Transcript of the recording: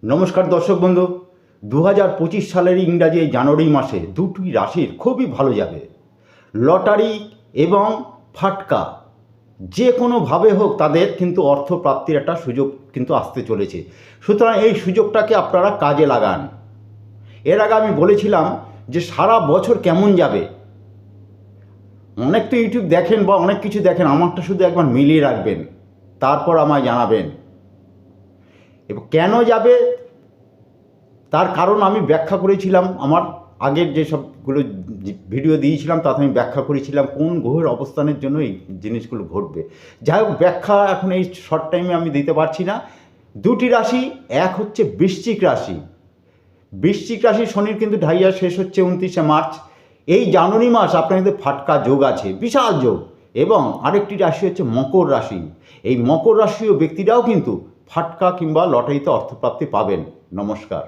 নমস্কার দর্শক বন্ধু। 2025 সালের ইংরাজি জানুয়ারি মাসে দুটি রাশির খুবই ভালো যাবে। লটারি এবং ফাটকা যে কোনোভাবে হোক তাদের কিন্তু অর্থপ্রাপ্তির একটা সুযোগ কিন্তু আসতে চলেছে। সুতরাং এই সুযোগটাকে আপনারা কাজে লাগান। এর আগে আমি বলেছিলাম যে সারা বছর কেমন যাবে। অনেক তো ইউটিউব দেখেন বা অনেক কিছু দেখেন, আমারটা শুধু একবার মিলিয়ে রাখবেন, তারপর আমায় জানাবেন এবং কেন যাবে তার কারণ আমি ব্যাখ্যা করেছিলাম। আমার আগের যে সবগুলো ভিডিও দিয়েছিলাম তাতে আমি ব্যাখ্যা করেছিলাম কোন গ্রহের অবস্থানের জন্য এই জিনিসগুলো ঘটবে। যাই হোক, ব্যাখ্যা এখন এই শর্ট টাইমে আমি দিতে পারছি না। দুটি রাশি, এক হচ্ছে বৃশ্চিক রাশি। বৃশ্চিক রাশি শনির কিন্তু ঢাইয়া শেষ হচ্ছে 29শে মার্চ। এই জানুয়ারি মাস আপনার কিন্তু ফাটকা যোগ আছে, বিশাল যোগ। এবং আরেকটি রাশি হচ্ছে মকর রাশি। এই মকর রাশীয় ব্যক্তিরাও কিন্তু ফাটকা কিংবা লটারিতে অর্থপ্রাপ্তি পাবেন। নমস্কার।